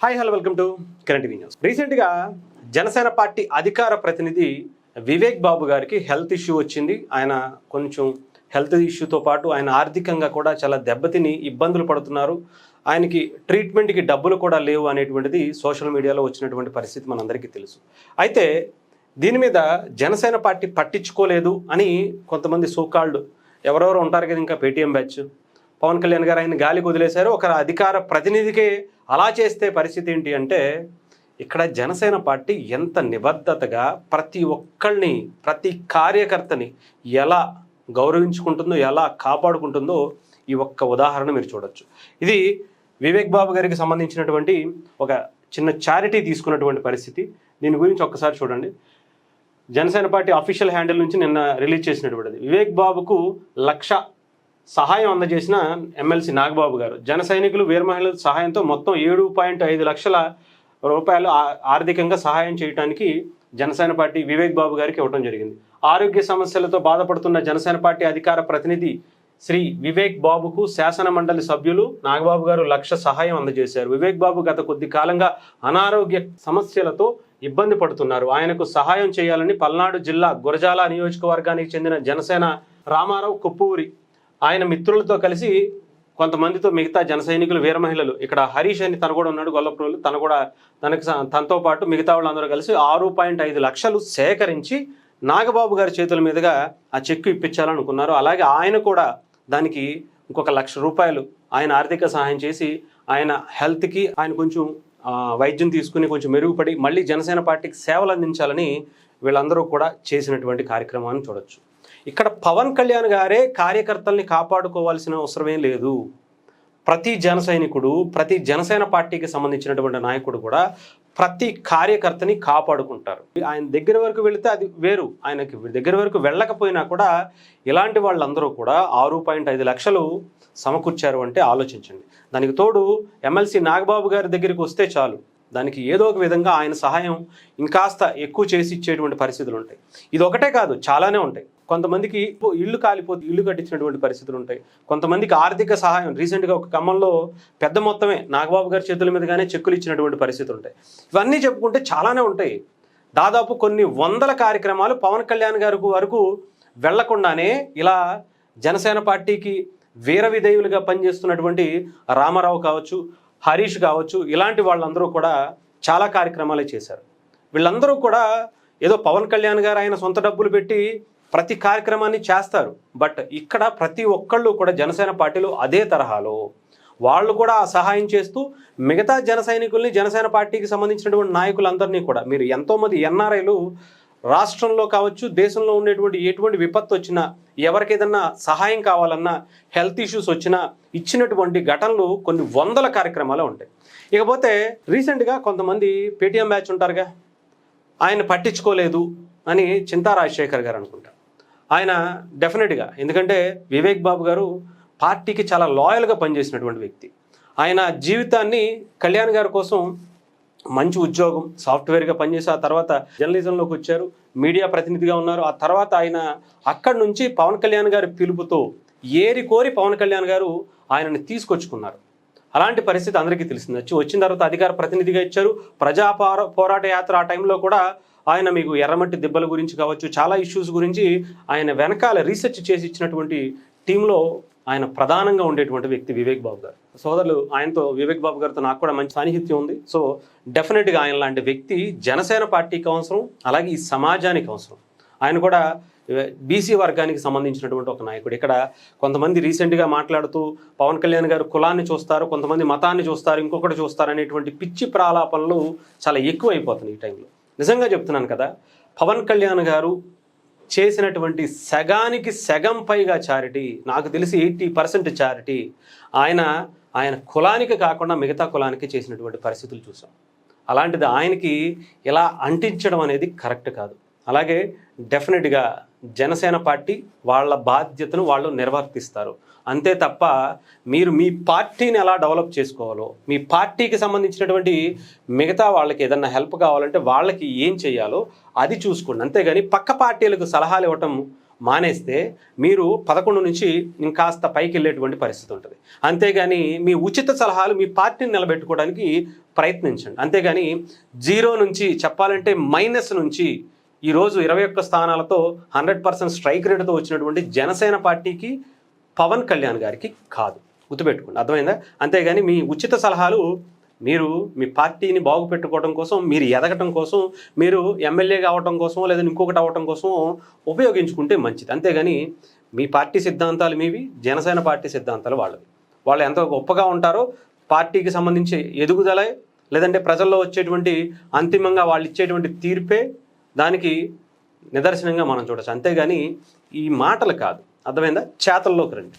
Hi hello welcome to Kiran TV news. రీసెంట్గా Janasena party అధికార ప్రతినిధి వివేక్ బాబు గారికి హెల్త్ ఇష్యూ వచ్చింది. ఆయన కొంచెం హెల్త్ ఇష్యూతో పాటు ఆయన ఆర్థికంగా కూడా చాలా దెబ్బతిని ఇబ్బందులు పడుతున్నారు. ఆయనకి ట్రీట్మెంట్కి డబ్బులు కూడా లేవు అనేటువంటిది సోషల్ మీడియాలో వచ్చినటువంటి పరిస్థితి మనందరికీ తెలుసు. అయితే దీని మీద జనసేన పార్టీ పట్టించుకోలేదు అని కొంతమంది సోకాల్డ్ ఎవరెవరు ఉంటారు కదా, ఇంకా పేటీఎం బ్యాచ్ పవన్ కళ్యాణ్ గారు ఆయన గాలికి వదిలేశారు. ఒక అధికార ప్రతినిధికే అలా చేస్తే పరిస్థితి ఏంటి అంటే, ఇక్కడ జనసేన పార్టీ ఎంత నిబద్ధతగా ప్రతి ఒక్కళ్ళని ప్రతి కార్యకర్తని ఎలా గౌరవించుకుంటుందో ఎలా కాపాడుకుంటుందో ఈ ఒక్క ఉదాహరణ మీరు చూడొచ్చు. ఇది వివేక్ బాబు గారికి సంబంధించినటువంటి ఒక చిన్న చారిటీ తీసుకున్నటువంటి పరిస్థితి. దీని గురించి ఒక్కసారి చూడండి. జనసేన పార్టీ అఫీషియల్ హ్యాండిల్ నుంచి నిన్న రిలీజ్ చేసినటువంటిది. వివేక్ బాబుకు 1,00,000 సహాయం అందజేసిన ఎమ్మెల్సీ నాగబాబు గారు. జన సైనికులు వీర మహిళల సహాయంతో మొత్తం 7.5 లక్షల రూపాయలు ఆర్థికంగా సహాయం చేయడానికి జనసేన పార్టీ వివేక్ బాబు గారికి ఇవ్వడం జరిగింది. ఆరోగ్య సమస్యలతో బాధపడుతున్న జనసేన పార్టీ అధికార ప్రతినిధి శ్రీ వివేక్ బాబుకు శాసన మండలి సభ్యులు నాగబాబు గారు 1,00,000 సహాయం అందజేశారు. వివేక్ బాబు గత కొద్ది కాలంగా అనారోగ్య సమస్యలతో ఇబ్బంది పడుతున్నారు. ఆయనకు సహాయం చేయాలని పల్నాడు జిల్లా గురజాల నియోజకవర్గానికి చెందిన జనసేన రామారావు కుప్పూరి ఆయన మిత్రులతో కలిసి కొంతమందితో మిగతా జన సైనికులు వీర మహిళలు, ఇక్కడ హరీష్ అని తను కూడా ఉన్నాడు గొల్లప్రోలు, తనతో పాటు మిగతా వాళ్ళందరూ కలిసి 6.5 లక్షలు సేకరించి నాగబాబు గారి చేతుల మీదుగా ఆ చెక్కు ఇప్పించాలనుకున్నారు. అలాగే ఆయన కూడా దానికి ఇంకొక 1,00,000 రూపాయలు ఆయన ఆర్థిక సహాయం చేసి ఆయన హెల్త్కి ఆయన కొంచెం వైద్యం తీసుకుని కొంచెం మెరుగుపడి మళ్ళీ జనసేన పార్టీకి సేవలు అందించాలని వీళ్ళందరూ కూడా చేసినటువంటి కార్యక్రమాన్ని చూడొచ్చు. ఇక్కడ పవన్ కళ్యాణ్ గారే కార్యకర్తల్ని కాపాడుకోవాల్సిన అవసరమే లేదు. ప్రతి జన సైనికుడు, ప్రతి జనసేన పార్టీకి సంబంధించినటువంటి నాయకుడు కూడా ప్రతి కార్యకర్తని కాపాడుకుంటారు. ఆయన దగ్గర వరకు వెళితే అది వేరు, ఆయనకి దగ్గర వరకు వెళ్ళకపోయినా కూడా ఇలాంటి వాళ్ళందరూ కూడా 6.5 లక్షలు సమకూర్చారు అంటే ఆలోచించండి. దానికి తోడు ఎమ్మెల్సీ నాగబాబు గారి దగ్గరికి వస్తే చాలు, దానికి ఏదో ఒక విధంగా ఆయన సహాయం ఇంకాస్త ఎక్కువ చేసి ఇచ్చేటువంటి పరిస్థితులు ఉంటాయి. ఇది ఒకటే కాదు, చాలానే ఉంటాయి. కొంతమందికి ఇల్లు కాలిపోతే ఇల్లు కట్టించినటువంటి పరిస్థితులు ఉంటాయి. కొంతమందికి ఆర్థిక సహాయం రీసెంట్గా ఒక ఖమ్మంలో పెద్ద మొత్తమే నాగబాబు గారి చేతుల మీదుగానే చెక్కులు ఇచ్చినటువంటి పరిస్థితులు ఉంటాయి. ఇవన్నీ చెప్పుకుంటే చాలానే ఉంటాయి. దాదాపు కొన్ని వందల కార్యక్రమాలు పవన్ కళ్యాణ్ గారి వరకు వెళ్లకుండానే ఇలా జనసేన పార్టీకి వీర విధేయులుగా పనిచేస్తున్నటువంటి రామారావు కావచ్చు, హరీష్ కావచ్చు, ఇలాంటి వాళ్ళందరూ కూడా చాలా కార్యక్రమాలే చేశారు. వీళ్ళందరూ కూడా ఏదో పవన్ కళ్యాణ్ గారు ఆయన సొంత డబ్బులు పెట్టి ప్రతి కార్యక్రమాన్ని చేస్తారు. బట్ ఇక్కడ ప్రతి ఒక్కళ్ళు కూడా జనసేన పార్టీలో అదే తరహాలో వాళ్ళు కూడా సహాయం చేస్తూ మిగతా జన సైనికుల్ని జనసేన పార్టీకి సంబంధించినటువంటి నాయకులందరినీ కూడా, మీరు ఎంతోమంది ఎన్ఆర్ఐలు రాష్ట్రంలో కావచ్చు దేశంలో ఉండేటువంటి ఎటువంటి విపత్తు వచ్చినా, ఎవరికి ఏదన్నా సహాయం కావాలన్నా, హెల్త్ ఇష్యూస్ వచ్చినా ఇచ్చినటువంటి ఘటనలు కొన్ని వందల కార్యక్రమాలు ఉంటాయి. ఇకపోతే రీసెంట్గా కొంతమంది పేటీఎం బ్యాచ్ ఉంటారుగా, ఆయన పట్టించుకోలేదు అని చింతా రాజశేఖర్ గారు అనుకుంటారు. ఆయన డెఫినెట్గా, ఎందుకంటే వివేక్ బాబు గారు పార్టీకి చాలా లాయల్గా పనిచేసినటువంటి వ్యక్తి. ఆయన జీవితాన్ని కళ్యాణ్ గారి కోసం మంచి ఉద్యోగం, సాఫ్ట్వేర్గా పనిచేసి ఆ తర్వాత జర్నలిజంలోకి వచ్చారు, మీడియా ప్రతినిధిగా ఉన్నారు. ఆ తర్వాత ఆయన అక్కడి నుంచి పవన్ కళ్యాణ్ గారి పిలుపుతో ఏరి కోరి పవన్ కళ్యాణ్ గారు ఆయనని తీసుకొచ్చుకున్నారు. అలాంటి పరిస్థితి అందరికీ తెలిసింది. వచ్చిన తర్వాత అధికార ప్రతినిధిగా ఇచ్చారు. ప్రజా పోరాట యాత్ర ఆ టైంలో కూడా ఆయన మీకు ఎర్రమట్టి దెబ్బల గురించి కావచ్చు, చాలా ఇష్యూస్ గురించి ఆయన వెనకాల రీసెర్చ్ చేసి ఇచ్చినటువంటి టీంలో ఆయన ప్రధానంగా ఉండేటువంటి వ్యక్తి వివేక్ బాబు గారు. సోదరులు ఆయనతో, వివేక్ బాబు గారితో నాకు కూడా మంచి సాన్నిహిత్యం ఉంది. సో డెఫినెట్గా ఆయన లాంటి వ్యక్తి జనసేన పార్టీకి అవసరం, అలాగే ఈ సమాజానికి అవసరం. ఆయన కూడా బీసీ వర్గానికి సంబంధించినటువంటి ఒక నాయకుడు. ఇక్కడ కొంతమంది రీసెంట్గా మాట్లాడుతూ పవన్ కళ్యాణ్ గారు కులాన్ని చూస్తారు, కొంతమంది మతాన్ని చూస్తారు, ఇంకొకటి చూస్తారు అనేటువంటి పిచ్చి ప్రాలాపనలు చాలా ఎక్కువ అయిపోతున్నాయి ఈ టైంలో. నిజంగా చెప్తున్నాను కదా, పవన్ కళ్యాణ్ గారు చేసినటువంటి సగానికి సగం పైగా చారిటీ, నాకు తెలిసి 80% చారిటీ ఆయన కులానికి కాకుండా మిగతా కులానికి చేసినటువంటి పరిస్థితులు చూసాం. అలాంటిది ఆయనకి ఇలా అంటించడం అనేది కరెక్ట్ కాదు. అలాగే డెఫినెట్గా జనసేన పార్టీ వాళ్ళ బాధ్యతను వాళ్ళు నిర్వర్తిస్తారు. అంతే తప్ప మీరు మీ పార్టీని ఎలా డెవలప్ చేసుకోవాలో, మీ పార్టీకి సంబంధించినటువంటి మిగతా వాళ్ళకి ఏదన్నా హెల్ప్ కావాలంటే వాళ్ళకి ఏం చేయాలో అది చూసుకోండి. అంతేగాని పక్క పార్టీలకు సలహాలు ఇవ్వటం మానేస్తే మీరు 11 నుంచి ఇంకాస్త పైకి వెళ్ళేటువంటి పరిస్థితి ఉంటుంది. అంతేగాని మీ ఉచిత సలహాలు మీ పార్టీని నిలబెట్టుకోవడానికి ప్రయత్నించండి. అంతేగాని జీరో నుంచి చెప్పాలంటే మైనస్ నుంచి ఈరోజు 21 స్థానాలతో 100% స్ట్రైక్ రేటుతో వచ్చినటువంటి జనసేన పార్టీకి, పవన్ కళ్యాణ్ గారికి కాదు. గుర్తుపెట్టుకోండి, అర్థమైందా? అంతేగాని మీ ఉచిత సలహాలు మీరు మీ పార్టీని బాగుపెట్టుకోవడం కోసం, మీరు ఎదగటం కోసం, మీరు ఎమ్మెల్యే కావటం కోసం లేదా ఇంకొకటి అవ్వటం కోసం ఉపయోగించుకుంటే మంచిది. అంతేగాని మీ పార్టీ సిద్ధాంతాలు మీవి, జనసేన పార్టీ సిద్ధాంతాలు వాళ్ళవి. వాళ్ళు ఎంత గొప్పగా ఉంటారో పార్టీకి సంబంధించి ఎదుగుదల లేదంటే ప్రజల్లో వచ్చేటువంటి అంతిమంగా వాళ్ళు ఇచ్చేటువంటి తీర్పే దానికి నిదర్శనంగా మనం చూడొచ్చు. అంతేగాని ఈ మాటలు కాదు, అర్థమైందా? చేతల్లోకి రండి.